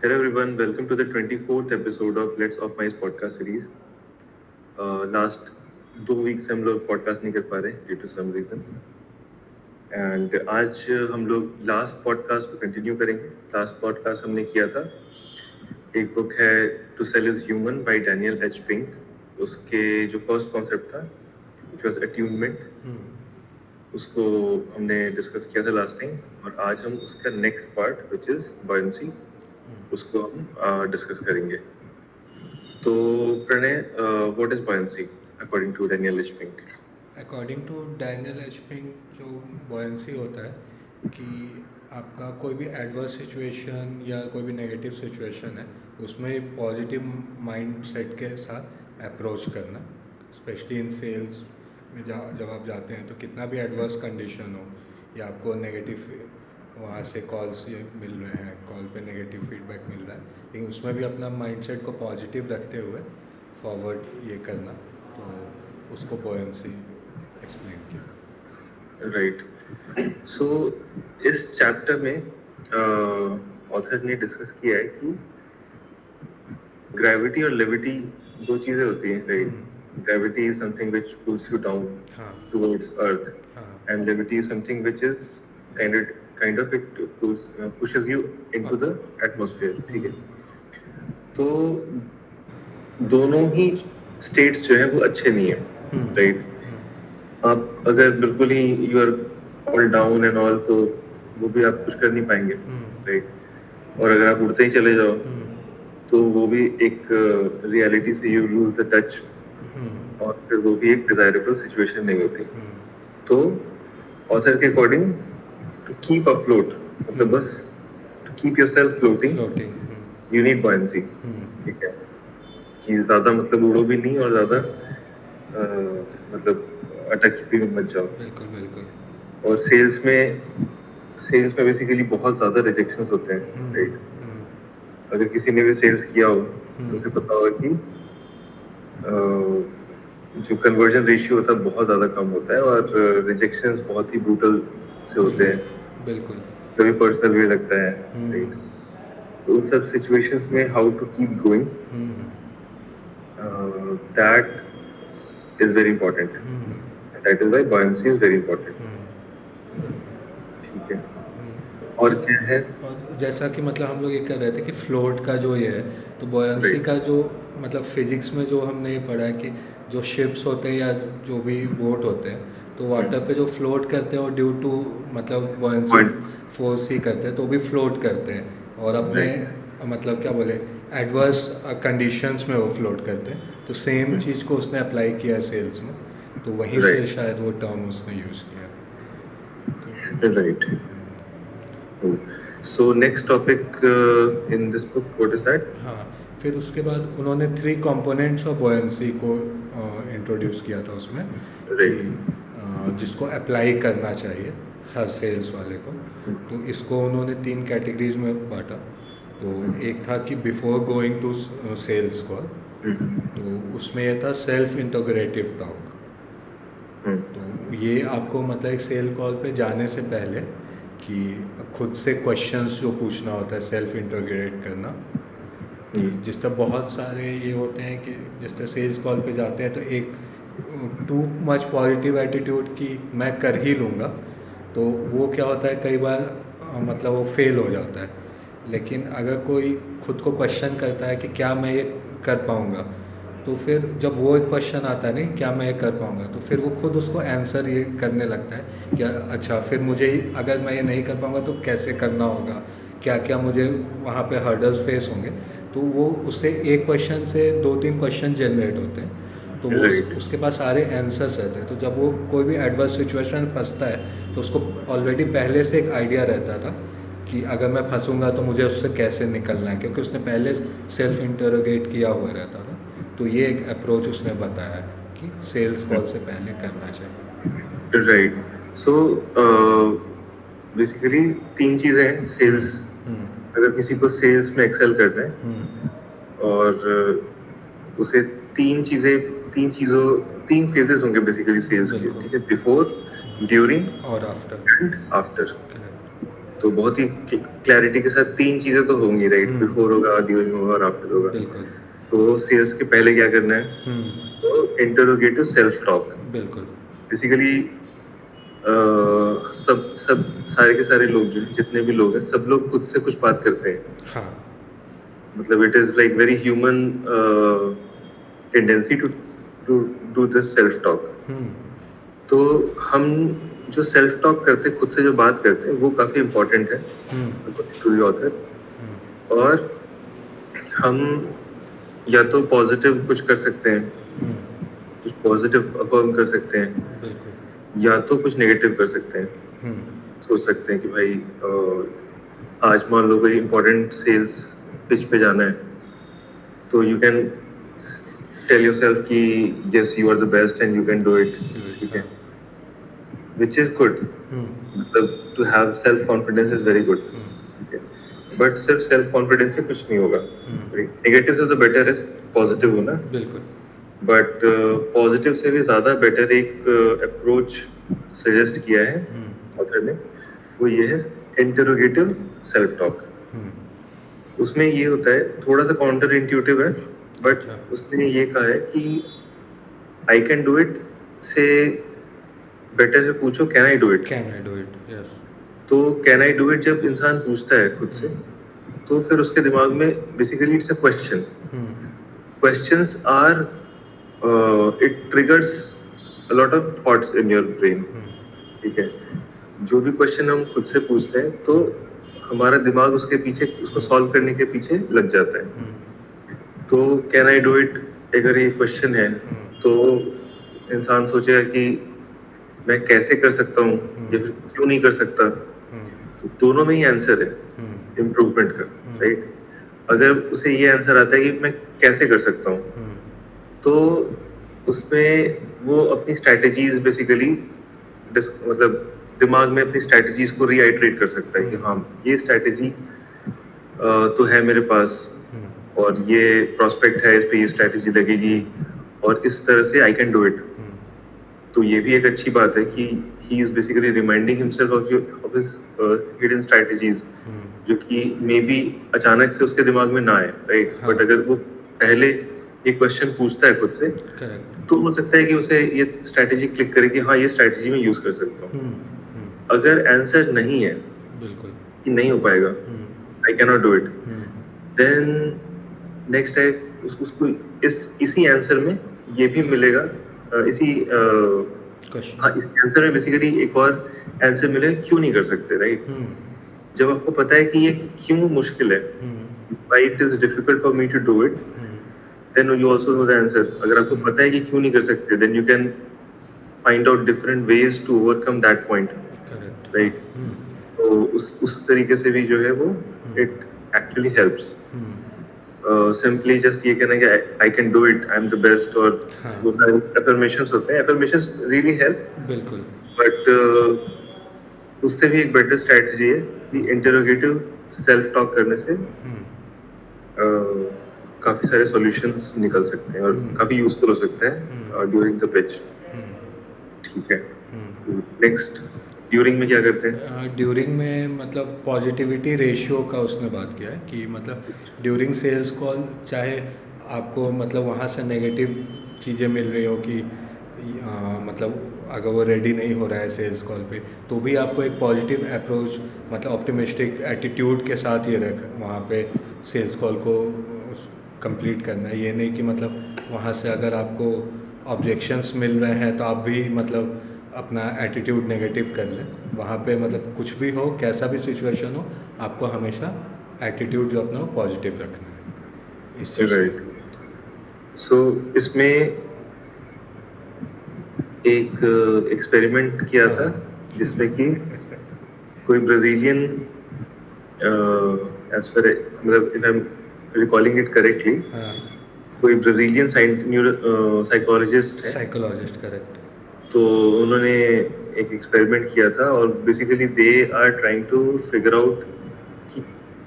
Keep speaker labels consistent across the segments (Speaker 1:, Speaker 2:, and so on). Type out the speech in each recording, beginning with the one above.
Speaker 1: Hello everyone, welcome to the 24th episode of Let's Optimize podcast series. Last 2 weeks से हम लोग podcast नहीं कर पा रहे due to some reason and आज हम लोग लास्ट पॉडकास्ट को कंटिन्यू करेंगे. लास्ट पॉडकास्ट हमने किया था, एक बुक है to sell is human by Daniel H Pink. उसके जो फर्स्ट कॉन्सेप्ट था विच वाज अट्यूनमेंट, उसको हमने डिस्कस किया था लास्ट टाइम. और आज हम उसका next part which is buoyancy, उसको हम डिस्कस करेंगे. तो Pranay, what is buoyancy according to Daniel H Pink?
Speaker 2: According to Daniel H Pink जो बॉयंसी होता है कि आपका कोई भी एडवर्स सिचुएशन या कोई भी नेगेटिव सिचुएशन है उसमें पॉजिटिव माइंड सेट के साथ अप्रोच करना. स्पेशली इन सेल्स में जब आप जाते हैं तो कितना भी एडवर्स कंडीशन हो या आपको नेगेटिव वहाँ से कॉल्स मिल रहे हैं, कॉल पे नेगेटिव फीडबैक मिल रहा है, लेकिन उसमें भी अपना माइंडसेट को पॉजिटिव रखते हुए फॉरवर्ड ये करना, तो उसको बॉयंसी एक्सप्लेन किया.
Speaker 1: राइट. सो इस चैप्टर में ऑथर ने डिस्कस किया है कि ग्रेविटी और लेविटी दो चीजें होती हैं. Right. Gravity is something which pools you down
Speaker 2: हाँ
Speaker 1: टुवर्ड्स अर्थ
Speaker 2: हाँ
Speaker 1: and levity is something which is kind of it pushes you into the atmosphere. ठीक है. तो दोनों ही स्टेट्स जो है वो अच्छे नहीं है. राइट. आप अगर बिल्कुल ही you are all down and all, तो वो भी आप कुछ कर नहीं पाएंगे. राइट. और अगर आप उड़ते ही चले जाओ तो वो भी एक रियलिटी से यू लूज द टच, और फिर वो भी एक डिजायरेबल सिचुएशन नहीं होती. तो ऑथर के अकॉर्डिंग टू कीप अफ्लोट, मतलब बस to keep yourself floating,
Speaker 2: floating.
Speaker 1: You need buoyancy. ठीक है. कि ज्यादा मतलब उड़ो भी नहीं और ज्यादा मतलब अटक भी मत जाओ.
Speaker 2: बिल्कुल बिल्कुल.
Speaker 1: और सेल्स में बेसिकली बहुत ज्यादा रिजेक्शंस होते हैं. राइट. अगर किसी ने भी सेल्स किया हो तो उसे पता होगा कि जो कन्वर्जन रेशियो होता है बहुत ज्यादा कम होता है और रिजेक्शंस बहुत ही ब्रूटल से होते हैं.
Speaker 2: बिल्कुल.
Speaker 1: कभी पर्सनल भी लगता है. राइट. तो उन सब सिचुएशंस में how to keep going, that is very important. That is why buoyancy is very important. ठीक है. और क्या है?
Speaker 2: और जैसा कि मतलब हम लोग ये कर रहे थे कि फ्लोट का जो ये है, तो बॉयंसी
Speaker 1: Right.
Speaker 2: का जो मतलब फिजिक्स में जो हमने ये पढ़ा है कि जो शिप्स होते हैं या जो भी बोट होते हैं तो वाटर पे जो फ्लोट करते हैं और ड्यू टू मतलब बॉयंसी
Speaker 1: Point.
Speaker 2: फोर्स ही करते हैं तो भी फ्लोट करते हैं और अपने मतलब क्या बोले एडवर्स कंडीशंस में वो फ्लोट करते हैं. तो सेम चीज़ को उसने अप्लाई किया है सेल्स में, तो वहीं से
Speaker 1: Right.
Speaker 2: शायद वो टर्म उसने यूज़ किया.
Speaker 1: Right. So next topic in this book, what is that?
Speaker 2: हाँ, फिर उसके बाद उन्होंने 3 कंपोनेंट्स ऑफ बॉयंसी को इंट्रोड्यूस किया था उसमें कि जिसको अप्लाई करना चाहिए हर सेल्स वाले को. तो इसको उन्होंने 3 कैटेगरीज में बांटा. तो एक था कि before going to sales call, तो उसमें यह था सेल्फ इंटोग्रेटिव टॉक. तो ये आपको मतलब एक सेल कॉल पे जाने से पहले कि खुद से क्वेश्चंस जो पूछना होता है, सेल्फ इंटरोगेट करना. कि जिस तरह बहुत सारे ये होते हैं कि जिस तरह सेल्स कॉल पे जाते हैं तो एक टू मच पॉजिटिव एटीट्यूड कि मैं कर ही लूँगा, तो वो क्या होता है कई बार मतलब वो फेल हो जाता है. लेकिन अगर कोई खुद को क्वेश्चन करता है कि क्या मैं ये कर पाऊँगा, तो फिर जब वो एक क्वेश्चन आता है नहीं क्या मैं ये कर पाऊँगा, तो फिर वो खुद उसको आंसर ये करने लगता है कि अच्छा फिर मुझे अगर मैं ये नहीं कर पाऊँगा तो कैसे करना होगा, क्या क्या मुझे वहाँ पे हर्डल्स फेस होंगे. तो वो उससे एक क्वेश्चन से 2-3 क्वेश्चन जनरेट होते हैं, तो वो उसके पास सारे आंसर्स रहते हैं. तो जब वो कोई भी एडवर्स सिचुएशन में फंसता है तो उसको ऑलरेडी पहले से एक आइडिया रहता था कि अगर मैं फंसूंगा तो मुझे उससे कैसे निकलना है, क्योंकि उसने पहले सेल्फ इंटरोगेट किया हुआ रहता था. तो ये एक अप्रोच उसने बताया है कि सेल्स कॉल से पहले करना चाहिए.
Speaker 1: राइट. सो बेसिकली 3 चीजें हैं सेल्स. अगर किसी को सेल्स में एक्सेल करना है और उसे 3 फेजेस होंगे बेसिकली सेल्स के. ठीक है. बिफोर, ड्यूरिंग
Speaker 2: और आफ्टर.
Speaker 1: And after. तो बहुत ही क्लैरिटी के साथ 3 चीजें तो होंगी, राइट? बिफोर होगा, ड्यूरिंग होगा और आफ्टर होगा।
Speaker 2: बिल्कुल।
Speaker 1: तो सेल्स के पहले क्या करना है? तो इंटरोगेटिव सेल्फ टॉक।
Speaker 2: बिल्कुल।
Speaker 1: बेसिकली सब सब सारे के सारे लोग जो जितने भी लोग हैं, सब लोग खुद से कुछ बात करते हैं।
Speaker 2: हाँ।
Speaker 1: मतलब it is like very human tendency to to do this self talk. तो हम जो सेल्फ टॉक करते हैं, खुद से जो बात करते हैं, वो काफी इम्पोर्टेंट है टू द ऑथर। और हम या तो पॉजिटिव कुछ कर सकते हैं, कुछ पॉजिटिव अफर्म कर सकते हैं,
Speaker 2: बिल्कुल।
Speaker 1: या तो कुछ नेगेटिव कर सकते हैं। सोच सकते हैं कि भाई आज मान लो कोई इम्पोर्टेंट सेल्स पिच पे जाना है, तो यू कैन टेल योरसेल्फ कि yes you are the best and you can do it, ठीक है, विच इज गुड। मतलब to have self confidence is very good, ठीक है, बट सिर्फ सेल्फ कॉन्फिडेंस से कुछ नहीं होगा। नेगेटिव से तो बेटर है पॉजिटिव होना।
Speaker 2: बिल्कुल।
Speaker 1: बट पॉजिटिव से भी ज़्यादा बेटर एक अप्रोच सजेस्ट किया है ऑथर ने, वो ये है इंटरोगेटिव सेल्फ टॉक। उसमें ये होता है, थोड़ा सा काउंटर इंट्यूटिव है, बट उसने ये कहा है कि आई कैन डू इट से बेटर है पूछो can I do it.
Speaker 2: Can I do it, yes.
Speaker 1: तो कैन आई डू इट जब इंसान पूछता है खुद से, तो फिर उसके दिमाग में basically it's a question. Questions are it triggers a lot of thoughts in your brain, ठीक है। जो भी क्वेश्चन हम खुद से पूछते हैं, तो हमारा दिमाग उसके पीछे, उसको सॉल्व करने के पीछे लग जाता है। तो कैन आई डू इट अगर ये क्वेश्चन है, तो इंसान सोचेगा कि मैं कैसे कर सकता हूँ या फिर क्यों नहीं कर सकता। तो दोनों में ही आंसर है इम्प्रूवमेंट का, राइट। अगर उसे ये आंसर आता है कि मैं कैसे कर सकता हूँ, तो उसमें वो अपनी स्ट्रैटेजीज बेसिकली मतलब दिमाग में अपनी स्ट्रैटेजीज को रीआइटरेट कर सकता है कि हाँ ये स्ट्रैटेजी तो है मेरे पास, और ये प्रोस्पेक्ट है, इस पे ये स्ट्रैटेजी लगेगी, और इस तरह से आई कैन डू इट। तो ये भी एक अच्छी बात है कि he is basically reminding himself of his hidden strategies, जो कि मे बी अचानक से उसके दिमाग में ना आए, राइट। बट अगर वो पहले ये क्वेश्चन पूछता है खुद से, तो हो सकता है कि उसे ये स्ट्रैटेजी क्लिक करे कि हाँ ये स्ट्रैटेजी मैं यूज कर सकता हूँ। अगर आंसर नहीं है,
Speaker 2: बिल्कुल,
Speaker 1: कि नहीं हो पाएगा, I can not do it, then next है उसको इसी आंसर में ये भी मिलेगा, इसी हाँ इस आंसर में बेसिकली एक और आंसर मिलेगा क्यों नहीं कर सकते, राइट। जब आपको पता है कि ये क्यों मुश्किल है, why it is difficult for me to do it, then you also know the answer. अगर आपको पता है कि क्यों नहीं कर सकते, then you can find out different ways to overcome that point, right. तो उस तरीके से भी जो है वो it actually helps. Simply just ये कहना कि I can do it, I am the best, और वो सारे अफर्मेशंस होते हैं, अफर्मेशंस रियली हेल्प,
Speaker 2: बिल्कुल।
Speaker 1: बट उससे भी एक बेटर स्ट्रैटेजी है कि इंटरोगेटिव सेल्फ टॉक करने से काफी सारे सॉल्यूशंस निकल सकते हैं और काफी यूजफुल हो सकते हैं ड्यूरिंग द पिच, ठीक है। नेक्स्ट ड्यूरिंग में क्या करते हैं?
Speaker 2: ड्यूरिंग में मतलब पॉजिटिविटी रेशियो का उसने बात किया है कि मतलब ड्यूरिंग सेल्स कॉल, चाहे आपको मतलब वहाँ से नेगेटिव चीज़ें मिल रही हो कि मतलब अगर वो रेडी नहीं हो रहा है सेल्स कॉल पे, तो भी आपको एक पॉजिटिव अप्रोच, मतलब ऑप्टिमिस्टिक एटीट्यूड के साथ ये रख वहाँ पे सेल्स कॉल को कंप्लीट करना है। ये नहीं कि मतलब वहाँ से अगर आपको ऑब्जेक्शंस मिल रहे हैं तो आप भी मतलब अपना एटीट्यूड नेगेटिव कर लें। वहाँ पे मतलब कुछ भी हो, कैसा भी सिचुएशन हो, आपको हमेशा एटीट्यूड जो अपना वो पॉजिटिव रखना है इस चीज़ में।
Speaker 1: सो इसमें एक एक्सपेरिमेंट किया था जिसमें कि कोई ब्राजीलियन, एज पर मतलब if I am recalling it correctly, कोई ब्राजीलियन साइकोलॉजिस्ट
Speaker 2: करेक्ट।
Speaker 1: तो उन्होंने एक एक्सपेरिमेंट किया था, और basically they are trying to figure out कि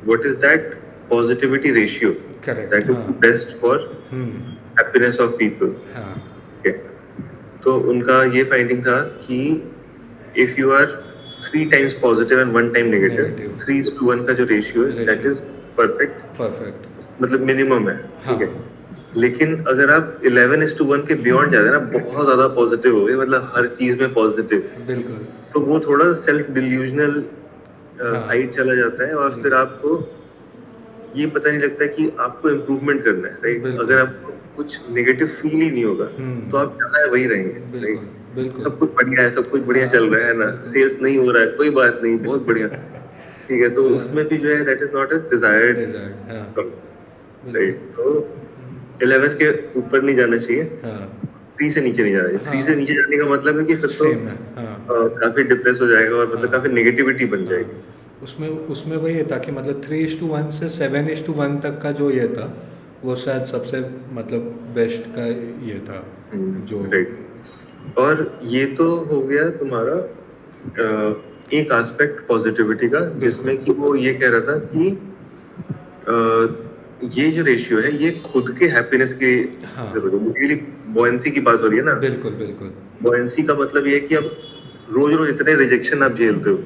Speaker 1: what is that positivity ratio that is best for happiness of people. तो उनका ये फाइंडिंग था कि if you are 3 times positive and 1 time negative,
Speaker 2: Negative.
Speaker 1: 3:1 का जो रेशियो है that
Speaker 2: Ratio.
Speaker 1: Is perfect,
Speaker 2: perfect.
Speaker 1: मतलब मिनिमम है,
Speaker 2: हाँ।
Speaker 1: ठीक है। लेकिन अगर आप 11:1 के बियॉन्ड जाते हैं ना, बहुत ज्यादा पॉजिटिव हो गए, मतलब हर चीज में पॉजिटिव,
Speaker 2: बिल्कुल।
Speaker 1: तो वो थोड़ा सेल्फ डिल्यूजनल
Speaker 2: हाँ।
Speaker 1: साइड चला जाता है, और फिर
Speaker 2: बिल्कुल।
Speaker 1: आपको ये पता नहीं लगता कि आपको इम्प्रूवमेंट करना है, राइट।
Speaker 2: बिल्कुल।
Speaker 1: अगर आपको कुछ नेगेटिव फील ही नहीं होगा तो आप जहाँ है वही रहेंगे,
Speaker 2: बिल्कुल
Speaker 1: राइट।
Speaker 2: बिल्कुल।
Speaker 1: सब कुछ बढ़िया है, सब कुछ बढ़िया
Speaker 2: हाँ,
Speaker 1: चल रहा है ना,
Speaker 2: बिल्कुल।
Speaker 1: सेल्स नहीं हो रहा है, कोई बात नहीं, बहुत बढ़िया, ठीक है। तो उसमें भी जो है that is not a desired,
Speaker 2: desired. हाँ
Speaker 1: राइट।
Speaker 2: बिल्कुल।
Speaker 1: तो 11 के ऊपर नहीं जाना चाहिए,
Speaker 2: हाँ
Speaker 1: 3 से नीचे नहीं जाना चाहिए। 3 से नीचे जाने का मतलब है कि फिर तो
Speaker 2: सेम है। हाँ
Speaker 1: काफी डिप्रेस हो जाएगा, और मतलब काफी नेगेटिविटी बन
Speaker 2: हाँ।
Speaker 1: जाएगी।
Speaker 2: उसमें उसमें वही था कि मतलब 3:1 से 7:1 तक का जो ये था वो शायद सबसे मतलब बेस्ट का ये था जो
Speaker 1: राइट। और ये तो हो गया तुम्हारा एक एस्पेक्ट पॉजिटिविटी का, जिसमें कि वो ये कह रहा था कि ये जो रेशियो है ये खुद के हैप्पीनेस की
Speaker 2: हाँ
Speaker 1: जरूरत है। बेसिकली बॉयंसी की बात हो रही है ना।
Speaker 2: बिल्कुल बिल्कुल।
Speaker 1: बॉयंसी का मतलब ये है कि अब रोज रोज इतने रिजेक्शन आप झेलते हो,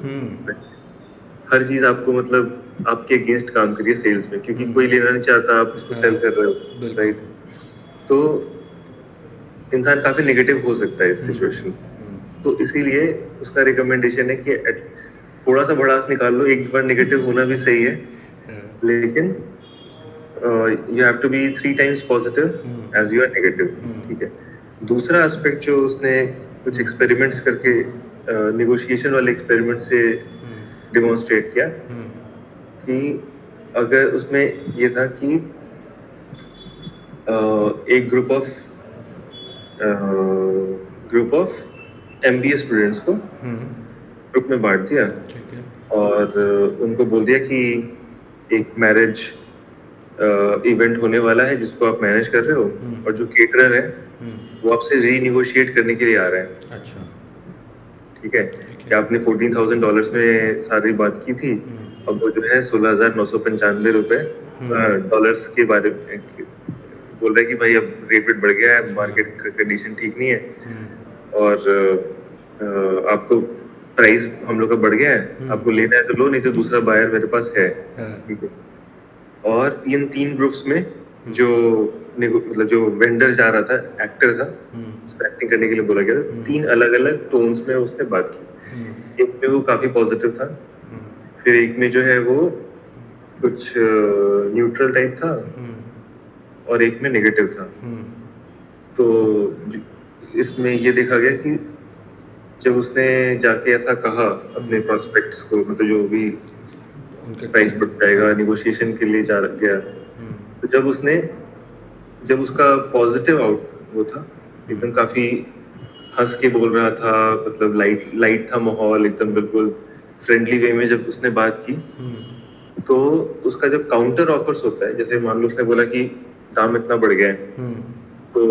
Speaker 1: हर चीज आपको मतलब आपके अगेंस्ट काम करिए सेल्स में, क्योंकि कोई लेना नहीं चाहता, आप उसको सेल कर रहे हो,
Speaker 2: बिल्कुल।
Speaker 1: राइट। तो इंसान काफी नेगेटिव हो सकता है इस सिचुएशन, तो इसीलिए उसका रिकमेंडेशन है कि थोड़ा सा भड़ास निकाल लो, एक बार नेगेटिव होना भी सही है, लेकिन you have to be 3 times positive as you are negative, ठीक है। दूसरा एस्पेक्ट जो उसने कुछ एक्सपेरिमेंट्स करके नेगोशिएशन वाले एक्सपेरिमेंट से डिमॉन्स्ट्रेट किया, कि अगर उसमें ये था कि एक ग्रुप ऑफ MBA स्टूडेंट्स को ग्रुप में बांट दिया,
Speaker 2: ठीक है।
Speaker 1: और उनको बोल दिया कि एक मैरिज इवेंट होने वाला है जिसको आप मैनेज कर रहे हो, और जो केटरर है वो आपसे रीनिगोशिएट करने के लिए आ रहे हैं,
Speaker 2: अच्छा
Speaker 1: ठीक है। कि आपने $14,000 में सारी बात की थी, अब वो जो है 16,995 रुपए डॉलर्स के बारे में बोल रहा है कि भाई अब रेट वेट बढ़ गया है, मार्केट कंडीशन ठीक नहीं है, और आपको प्राइस हम लोग का बढ़ गया है, आपको लेना है तो लो, नहीं तो दूसरा बायर मेरे पास है, ठीक है। और इन 3 ग्रुप्स में जो मतलब जो वेंडर जा रहा था, एक्टर था, उसको एक्टिंग करने के लिए बोला गया था, 3 अलग अलग टोन्स में उसने बात की। एक में वो काफी पॉजिटिव था, फिर एक में जो है वो कुछ न्यूट्रल टाइप था, और एक में नेगेटिव था। तो इसमें ये देखा गया कि जब उसने जाके ऐसा कहा अपने प्रोस्पेक्ट्स को, मतलब जो भी प्राइस बढ़ जाएगा, निगोशिएशन के लिए जा गया, तो जब उसका पॉजिटिव आउट वो था, एकदम काफी हंस के बोल रहा था, मतलब लाइट था माहौल, एकदम बिल्कुल फ्रेंडली वे में जब उसने बात की, तो उसका जब काउंटर ऑफर्स होता है, जैसे मान लो उसने बोला कि दाम इतना बढ़ गया है, तो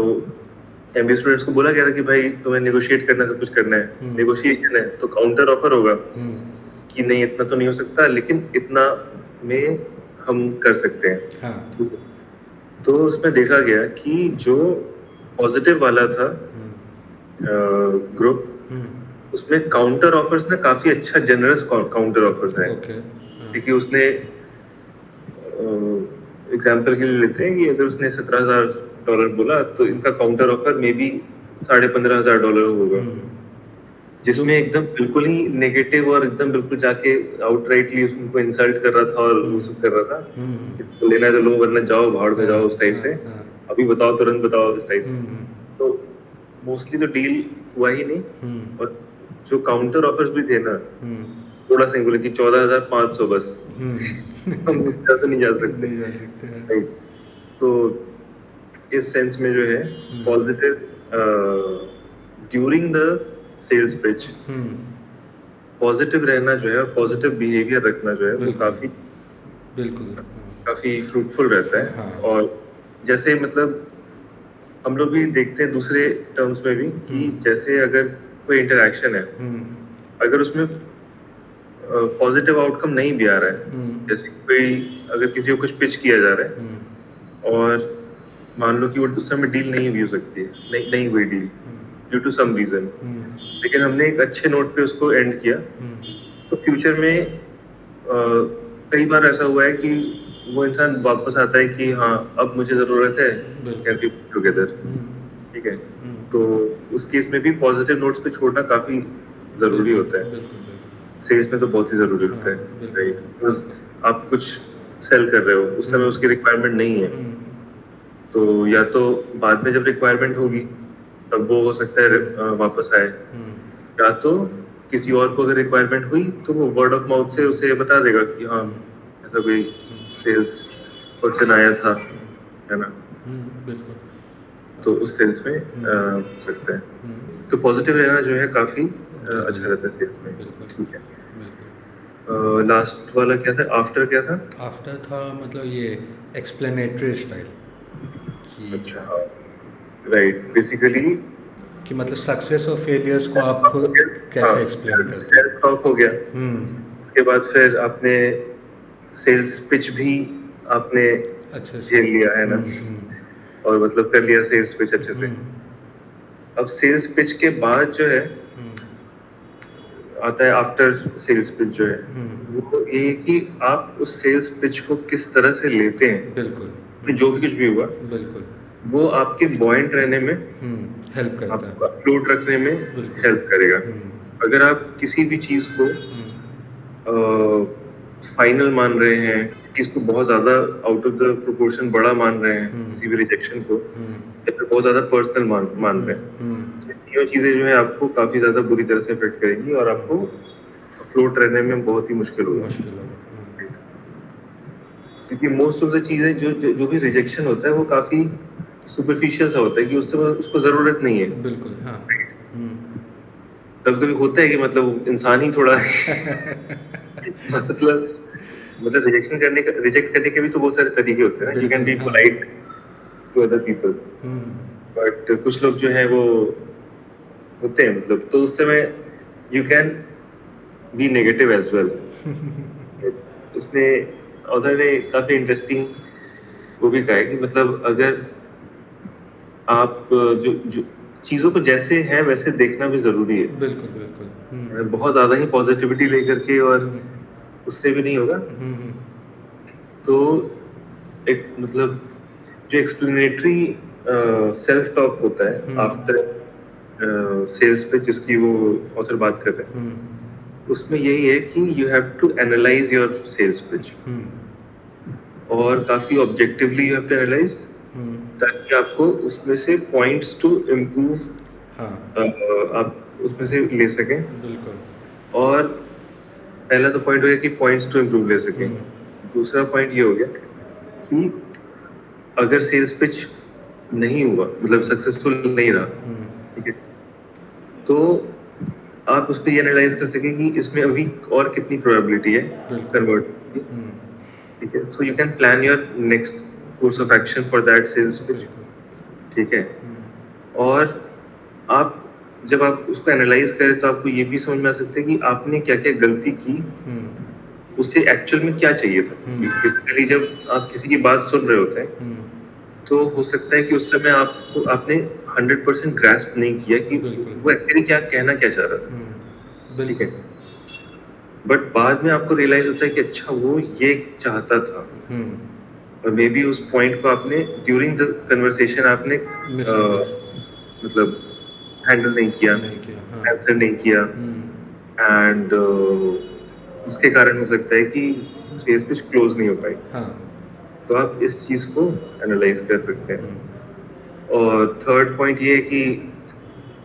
Speaker 1: MBA स्टूडेंट्स को बोला गया था कि भाई तुम्हें नेगोशिएट करना है, सब कुछ करना है, नेगोशिएशन है, तो काउंटर ऑफर होगा कि नहीं इतना तो नहीं हो सकता, लेकिन इतना में हम कर सकते हैं, ठीक है। तो उसमें देखा गया कि जो पॉजिटिव वाला था ग्रुप, उसमें काउंटर ऑफर्स ना काफी अच्छा जेनरस काउंटर ऑफर्स है, क्योंकि उसने एग्जाम्पल के लिए लेते हैं कि अगर उसने $17,000 बोला, तो इनका काउंटर ऑफर मे बी $15,500 होगा, जिसमें एकदम बिल्कुल ही नेगेटिव और एकदम बिल्कुल जाके आउटराइटली उनको इंसल्ट कर रहा था, और वो सब कर रहा था, तो लेना है तो लो, वरना जाओ भाड़ में जाओ, उस टाइप से, अभी बताओ, तुरंत बताओ, इस टाइप से। तो मोस्टली तो डील हुआ ही नहीं, और जो काउंटर ऑफर्स भी थे ना, थोड़ा सा बोले कि 14,500 बस, हम ज्यादा नहीं जा सकते, राइट। तो इस सेंस में जो है positive during the sales pitch, positive रहना जो है, पॉजिटिव बिहेवियर रखना जो है, वो काफी फ्रूटफुल रहता है। और जैसे मतलब हम लोग भी देखते हैं दूसरे टर्म्स में भी, कि जैसे अगर कोई इंटरेक्शन है, अगर उसमें पॉजिटिव आउटकम नहीं भी आ रहा है, जैसे कोई अगर किसी को कुछ पिच किया जा रहा है, और मान लो कि वो उस समय डील नहीं भी हो सकती है, नहीं हुई deal, due to some reason, लेकिन हमने एक अच्छे नोट पे उसको एंड किया। तो फ्यूचर में कई बार ऐसा हुआ है कि वो इंसान वापस आता है कि हाँ अब मुझे जरूरत है, कैन बी टुगेदर, ठीक है। तो उस केस में भी पॉजिटिव नोट्स पे छोड़ना काफी जरूरी होता है। सेल्स में तो बहुत ही जरूरी होता है, राइट। आप कुछ सेल कर रहे हो, उस समय उसकी रिक्वायरमेंट नहीं है, तो या तो बाद में जब रिक्वायरमेंट होगी तब वो हो सकता है वापस आए, या तो किसी और को अगर रिक्वायरमेंट हुई तो वो वर्ड ऑफ माउथ से उसे बता देगा कि हाँ ऐसा कोई सेल्स पर्सन आया था, है ना।
Speaker 2: बिल्कुल।
Speaker 1: तो उस सेल्स में हो सकता है। तो पॉजिटिव रहना जो है काफी अच्छा रहता है सेल्स में, ठीक है। लास्ट वाला क्या था, आफ्टर क्या था?
Speaker 2: आफ्टर था मतलब ये एक्सप्लेनेटरी स्टाइल
Speaker 1: अच्छा, राइट, बेसिकली
Speaker 2: कि मतलब सक्सेस और फेलियर्स को आप खुद कैसे एक्सप्लेन करते हैं।
Speaker 1: सेल्फ टॉक हो गया, उसके बाद फिर आपने सेल्स पिच भी आपने
Speaker 2: अच्छे से
Speaker 1: झेल लिया, है ना, और मतलब कर लिया सेल्स पिच अच्छे से। अब सेल्स पिच के बाद जो है आता है आफ्टर सेल्स पिच जो है, वो ये है कि आप उस सेल्स पिच को किस तरह से लेते हैं।
Speaker 2: बिल्कुल,
Speaker 1: जो भी कुछ भी हुआ
Speaker 2: बिल्कुल
Speaker 1: वो आपके बॉइंट रहने में
Speaker 2: हेल्प करता है,
Speaker 1: आपको फ्लोट रखने में
Speaker 2: बिल्कुल।
Speaker 1: हेल्प करेगा। अगर आप किसी भी चीज को फाइनल मान रहे हैं, चीज को बहुत ज्यादा आउट ऑफ द प्रोपोर्शन बड़ा मान रहे हैं, किसी भी रिजेक्शन को, या फिर बहुत ज्यादा पर्सनल मान रहे हैं, तो ये चीजें जो है आपको काफी ज्यादा बुरी तरह से अफेक्ट करेंगी और आपको फ्लोट रहने में बहुत ही मुश्किल होगा। क्योंकि मोस्ट ऑफ द चीजें जो भी रिजेक्शन होता है वो काफी सुपरफिशियल सा होता है कि उससे उसको जरूरत नहीं है।
Speaker 2: बिल्कुल, हाँ।
Speaker 1: कभी कभी होता है कि मतलब इंसान ही थोड़ा मतलब रिजेक्ट करने के भी तो बहुत सारे तरीके होते हैं ना। You can be polite to other people, but कुछ लोग जो है वो होते हैं मतलब, तो उस समय you can be negative as well. इसमें ऑथर ने काफी इंटरेस्टिंग वो भी कहा है कि मतलब अगर आप जो चीजों को जैसे है वैसे देखना भी जरूरी है।
Speaker 2: बिल्कुल बिल्कुल।
Speaker 1: बहुत ज्यादा ही पॉजिटिविटी लेकर के और उससे भी नहीं होगा। तो एक मतलब जो एक्सप्लेनेटरी सेल्फ टॉक होता है आफ्टर सेल्स पे, जिसकी वो ऑथर बात कर रहे हैं, उसमें यही है कि you have to analyse your sales pitch, और काफी objectively you have to analyse, ताकि आपको उसमें से पॉइंट्स टू इम्प्रूव आप उसमें से ले सकें।
Speaker 2: बिल्कुल।
Speaker 1: और पहला तो पॉइंट हो गया कि पॉइंट्स टू इम्प्रूव ले सकें। दूसरा पॉइंट ये हो गया कि अगर सेल्स पिच नहीं हुआ, मतलब सक्सेसफुल नहीं रहा, ठीक है, तो आप उस पर ये एनालाइज कर सकें कि इसमें अभी और कितनी प्रोबेबिलिटी है कन्वर्ट की, ठीक है। So you can plan your next course of action for that sales pitch, ठीक है। और आप जब आप उसको एनालाइज करें तो आपको ये भी समझ में आ सकता है कि आपने क्या क्या गलती की, उससे एक्चुअल में क्या चाहिए था। बेसिकली जब आप किसी की बात सुन रहे होते हैं तो हो सकता है कि उस समय आपने 100% ग्रास्प नहीं किया कि वो एक्चुअली क्या कहना क्या चाह रहा था, ठीक है। बट बाद में आपको रियलाइज होता है कि अच्छा वो ये चाहता था, और मे बी उस पॉइंट को आपने ड्यूरिंग द कन्वर्सेशन आपने मतलब हैंडल नहीं किया, आंसर नहीं किया, एंड उसके कारण हो सकता है कि सेल्स पिच क्लोज नहीं हो पाई। तो आप इस चीज को एनालाइज कर सकते हैं। और थर्ड पॉइंट ये है कि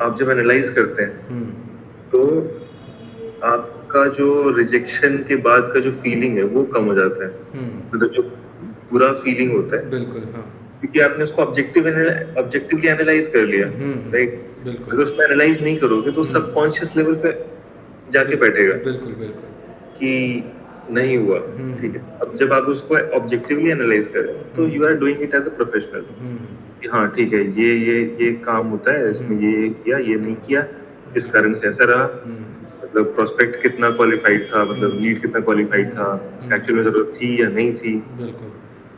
Speaker 1: आप जब एनालाइज करते हैं तो आपका जो रिजेक्शन के बाद का जो फीलिंग है वो कम हो जाता है, मतलब जो बुरा फीलिंग होता है,
Speaker 2: बिल्कुल, हाँ,
Speaker 1: क्योंकि आपने उसको ऑब्जेक्टिवली एनालाइज कर लिया, राइट।
Speaker 2: बिल्कुल।
Speaker 1: अगर उसको एनालाइज नहीं करोगे तो सबकॉन्शियस लेवल पे जाके बैठेगा,
Speaker 2: बिल्कुल बिल्कुल,
Speaker 1: कि नहीं हुआ, ठीक है। अब जब आप उसको ऑब्जेक्टिवली एनालाइज करें तो you are doing it as a professional, कि हाँ ठीक है, ये काम होता है, इसमें ये किया, ये नहीं किया, इस कारण से ऐसा रहा, मतलब प्रोस्पेक्ट कितना क्वालिफाइड था, मतलब लीड कितना क्वालिफाइड था, एक्चुअल में जरूरत थी या नहीं थी,
Speaker 2: बिल्कुल।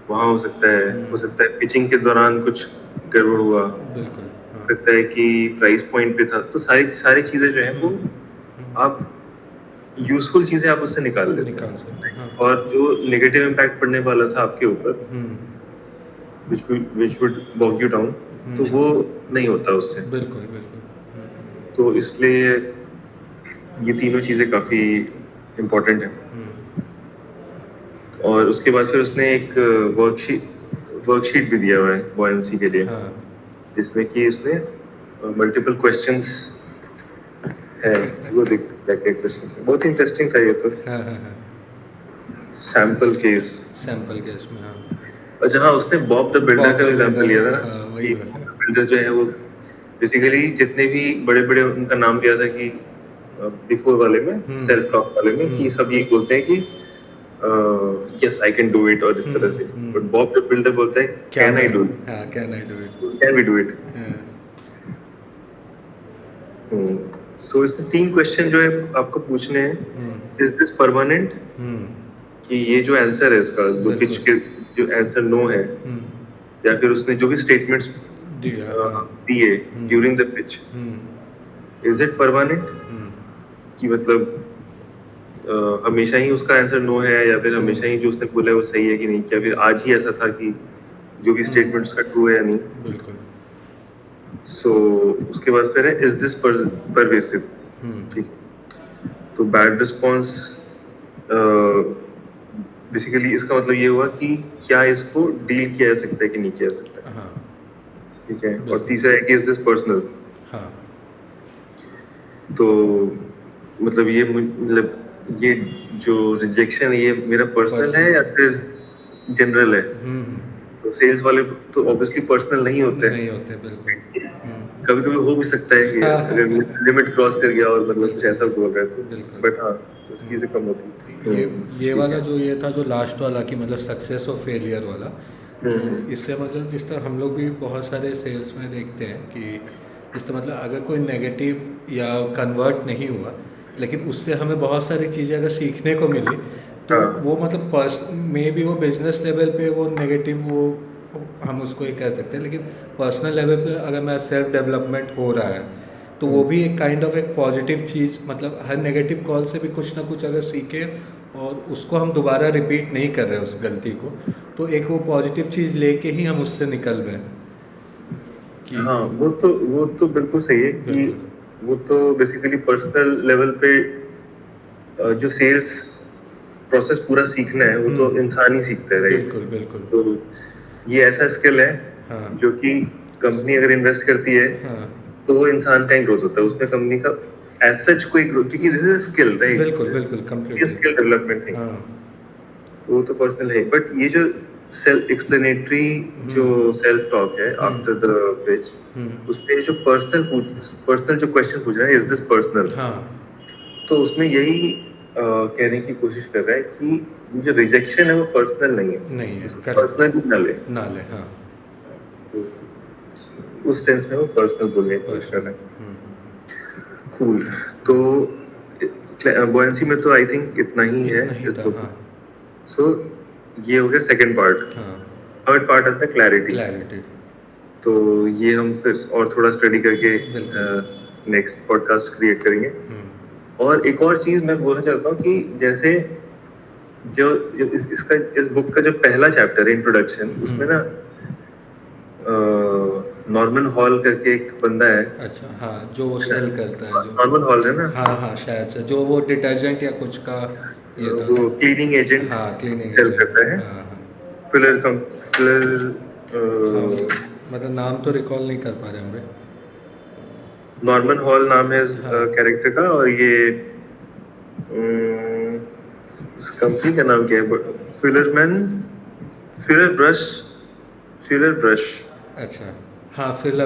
Speaker 1: वहाँ हो सकता है पिचिंग के दौरान कुछ गड़बड़ हुआ,
Speaker 2: बिल्कुल,
Speaker 1: लगता है कि प्राइस पॉइंट पे था, तो सारी सारी चीजें जो है वो आप यूजफुल चीजें आप उससे निकाल लेते
Speaker 2: निकाल
Speaker 1: हैं,
Speaker 2: सकते हैं, हाँ।
Speaker 1: और जो नेगेटिव इम्पैक्ट पड़ने वाला था आपके ऊपर, which would bog you down, तो वो नहीं होता उससे।
Speaker 2: बिल्कुल बिल्कुल।
Speaker 1: तो इसलिए ये तीनों चीजें काफी इम्पोर्टेंट हैं। और उसके बाद फिर उसने एक वर्कशीट भी दिया हुआ है बुओयंसी के लिए,
Speaker 2: हाँ
Speaker 1: जिसमें कि इसमें मल्टीपल क्वेश्चंस है। वो देख क्या क्या क्वेश्चंस है, बहुत इंटरेस्टिंग था ये तो।
Speaker 2: हाँ हाँ हाँ
Speaker 1: सैंपल केस,
Speaker 2: सैंपल केस में, हाँ।
Speaker 1: और जहाँ उसने बॉब द बिल्डर
Speaker 2: बॉब
Speaker 1: का
Speaker 2: द
Speaker 1: एग्जांपल
Speaker 2: बिल्डर,
Speaker 1: लिया था
Speaker 2: हाँ वही
Speaker 1: कि
Speaker 2: बोला।
Speaker 1: बिल्डर जो है वो बेसिकली जितने भी बड़े बड़े उनका नाम लिया था कि बिफोर वाले में, सेल्फ टॉक वाले में, कि सब ये बोलते हैं कि yes I can do it, और इस तरह से। बट बॉब द बिल्डर बोलता है कैन आई डू इट,
Speaker 2: हाँ can I do it.
Speaker 1: Can we do it. So इसमें 3 क्वेश्चन जो है आपको पूछने हैं। इज दिस परमानेंट, कि ये जो आंसर है इसका, जो पिच के जो आंसर नो है, या फिर उसने जो भी स्टेटमेंट्स दिए during the pitch, is it permanent, कि मतलब हमेशा ही उसका आंसर नो है, या फिर हमेशा ही जो उसने बोला है वो सही है कि नहीं, क्या फिर आज ही ऐसा था कि जो भी स्टेटमेंट उसका ट्रू है या नहीं।
Speaker 2: बिल्कुल।
Speaker 1: सो उसके बाद फिर है इज दिस परवेसिव, ठीक। तो बैड रिस्पॉन्स बेसिकली इसका मतलब ये हुआ कि क्या इसको डील किया जा सकता है कि नहीं किया जा सकता है, ठीक है। और तीसरा है कि इज दिस पर्सनल, तो मतलब ये जो रिजेक्शन है ये मेरा पर्सनल है या फिर जनरल है। तो सेल्स वाले तो ऑब्वियसली पर्सनल नहीं होते
Speaker 2: नहीं होते, बिल्कुल।
Speaker 1: कभी कभी हो भी सकता है कि अगर लिमिट क्रॉस कर गया और मतलब कुछ ऐसा बोल रहा है तो,
Speaker 2: बिल्कुल।
Speaker 1: बट हाँ उसकी से कम होती है।
Speaker 2: ये वाला जो ये था जो लास्ट वाला कि मतलब सक्सेस और फेलियर वाला, इससे मतलब जिस तरह हम लोग भी बहुत सारे सेल्स में देखते हैं कि जिस तरह मतलब अगर कोई नेगेटिव या कन्वर्ट नहीं हुआ, लेकिन उससे हमें बहुत सारी चीज़ें अगर सीखने को मिली, तो वो मतलब मे बी वो बिजनेस लेवल पे वो नेगेटिव वो हम उसको ये कह सकते हैं, लेकिन पर्सनल लेवल पे अगर मैं सेल्फ डेवलपमेंट हो रहा है तो वो भी एक काइंड ऑफ एक पॉजिटिव चीज़, मतलब हर नेगेटिव कॉल से भी कुछ ना कुछ अगर सीखे और उसको हम दोबारा रिपीट नहीं कर रहे उस गलती को, तो एक वो पॉजिटिव चीज़ लेके ही हम उससे निकल रहे हैं कि
Speaker 1: हाँ वो तो बिल्कुल सही है कि वो तो बेसिकली पर्सनल लेवल पे जो सेल्स प्रोसेस पूरा सीखना है वो तो इंसान ही सीखता है, राइट।
Speaker 2: बिल्कुल बिल्कुल।
Speaker 1: तो ये ऐसा स्किल है जो कि कंपनी अगर इन्वेस्ट करती है तो वो इंसान का ही ग्रोथ होता है, उसमें कंपनी का एज सच कोई ग्रोथ, क्योंकि दिस इज स्किल, राइट।
Speaker 2: बिल्कुल बिल्कुल कंप्लीटली
Speaker 1: स्किल डेवलपमेंट थिंग, तो वो तो पर्सनल है। बट ये जो सेल्फ एक्सप्लेनेटरी जो सेल्फ टॉक है आफ्टर द पिच, उसमें जो पर्सनल जो क्वेश्चन पूछ रहा है इज दिस पर्सनल, तो उसमें यही कहने की कोशिश कर रहा है कि जो रिजेक्शन है वो पर्सनल नहीं है, पर्सनल ना ले।
Speaker 2: हाँ,
Speaker 1: तो उस सेंस में वो पर्सनल बोलने की कोशिश कर रहा है। कूल। तो बुओयंसी में तो आई थिंक इतना ही है इस बुक में। सो ये हो गया सेकंड पार्ट। थर्ड पार्ट आता है क्लैरिटी। तो ये हम फिर और थोड़ा स्टडी करके नेक्स्ट पॉडकास्ट क्रिएट करेंगे। और एक और चीज मैं बोलना चाहता हूँ कि जैसे जो इस बुक का जो पहला चैप्टर है इंट्रोडक्शन, उसमें ना नॉर्मन हॉल करके एक बंदा है।
Speaker 2: अच्छा, हाँ, जो वो सेल करता है, जो
Speaker 1: नॉर्मन हॉल है ना।
Speaker 2: हाँ शायद से, जो वो डिटर्जेंट या कुछ का ये था,
Speaker 1: वो क्लीनिंग एजेंट,
Speaker 2: हाँ क्लीनिंग
Speaker 1: सेल
Speaker 2: एजेंट
Speaker 1: करता है। फिलर
Speaker 2: मतलब नाम तो रिकॉल नहीं कर पा रहे हम भी।
Speaker 1: नॉर्मन हॉल नाम है कैरेक्टर का, और ये इस कंपनी का नाम क्या है? Filler brush.
Speaker 2: अच्छा, हाँ, फिलर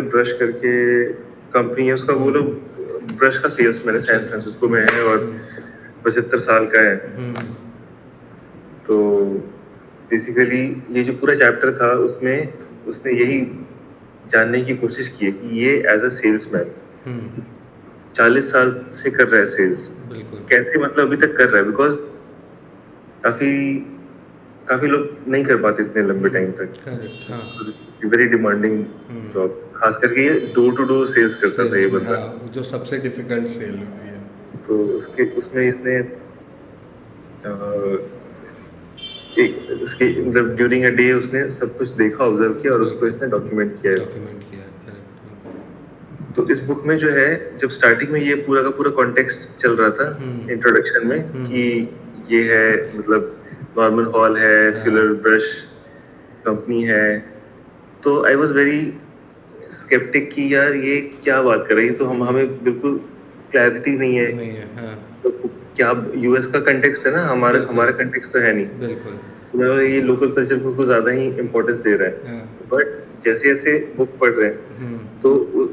Speaker 1: ब्रश करके कंपनी है उसका। वो लोग ब्रश का सेल्समैन है, सैन फ्रांसिस्को में है और 75 साल का है। तो बेसिकली ये जो पूरा चैप्टर था उसमें उसने यही जानने की कोशिश की है कि ये एज अ सेल्समैन 40 साल से कर रहा है सेल्स, कैसे मतलब अभी तक कर रहा है, बिकॉज काफी काफी लोग नहीं कर पाते इतने लंबे टाइम तक।
Speaker 2: करेक्ट, हाँ।
Speaker 1: वेरी डिमांडिंग जॉब, खास करके ये डोर टू डोर सेल्स करता था ये
Speaker 2: सेल्स में,
Speaker 1: बंदा।
Speaker 2: हाँ, वो जो सबसे डिफिकल्ट सेल हुई है।
Speaker 1: तो उसके उसमें इसने इसके मतलब ड्यूरिंग अ डे उसने सब कुछ देखा, ऑब्जर्व किया और उसको इसने डॉक्यूमेंट किया है।
Speaker 2: डॉक्यूमेंट किया है, करेक्ट।
Speaker 1: तो इस बुक में जो है, जब स्टार्टिंग में ये पूरा का पूरा कॉन्टेक्स्ट चल रहा था इंट्रोडक्शन में कि ये है मतलब नॉर्मन हॉल है, फिलर ब्रश कंपनी है, तो आई वाज वेरी स्केप्टिक कि यार ये क्या बात कर रही है, तो हमें बिल्कुल क्लैरिटी नहीं है।
Speaker 2: नहीं है, हाँ।
Speaker 1: तो क्या यूएस का कंटेक्स्ट है ना, हमारा
Speaker 2: बिल्कुल।
Speaker 1: हमारा कंटेक्स्ट तो है नहीं।
Speaker 2: बिल्कुल।
Speaker 1: तो ये लोकल कल्चर को कुछ ज्यादा ही इम्पोर्टेंस दे रहा है।
Speaker 2: हाँ।
Speaker 1: बट जैसे जैसे बुक पढ़ रहे हैं तो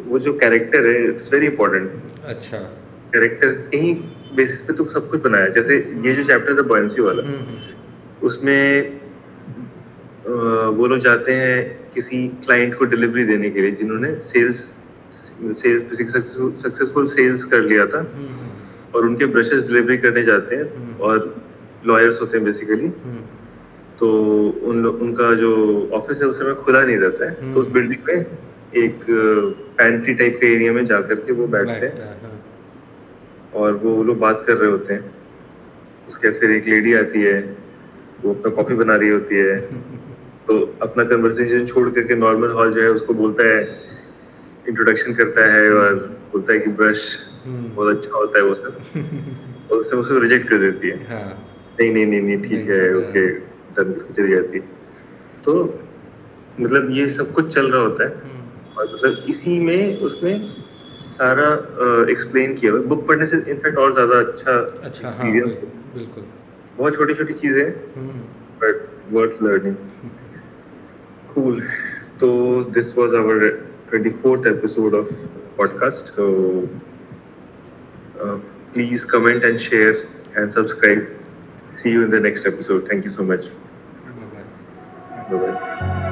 Speaker 1: वो जो कैरेक्टर है इट्स वेरी इंपॉर्टेंट।
Speaker 2: अच्छा।
Speaker 1: कैरेक्टर यही बेसिस पे तो सब कुछ बनाया। जैसे ये जो चैप्टर है बॉयंसी वाला, उसमें वो लोग जाते हैं किसी क्लाइंट को डिलीवरी देने के लिए जिन्होंने सक्सेसफुल सेल्स कर लिया था, और उनके ब्रशेस डिलीवरी करने जाते हैं और लॉयर्स होते हैं बेसिकली। तो उनका जो ऑफिस है उस समय खुला नहीं रहता है, तो उस बिल्डिंग में एक पैंट्री टाइप के एरिया में जाकर के वो बैठते हैं और वो लोग बात कर रहे होते हैं। उसके बाद फिर एक लेडी आती है, वो अपना कॉफी बना रही होती है, तो अपना कन्वर्सेशन छोड़ करके नॉर्मल हॉल जो है उसको बोलता है, इंट्रोडक्शन करता है और बोलता है कि ब्रश बहुत अच्छा होता है वो सब, और उसको रिजेक्ट कर देती है।
Speaker 2: हाँ।
Speaker 1: नहीं नहीं नहीं नहीं ठीक है, ओके डन, चली जाती है। तो मतलब ये सब कुछ चल रहा होता है और मतलब इसी में उसने सारा एक्सप्लेन किया हुआ। बुक पढ़ने से इनफैक्ट और ज्यादा अच्छा एक्सपीरियंस।
Speaker 2: बिल्कुल।
Speaker 1: बहुत छोटी छोटी चीजें बट वर्थ लर्निंग। कूल। तो this was our 24th episode of podcast. So please comment and share and subscribe. See you in the next episode. Thank you so much.
Speaker 2: Bye-bye.
Speaker 1: Bye bye.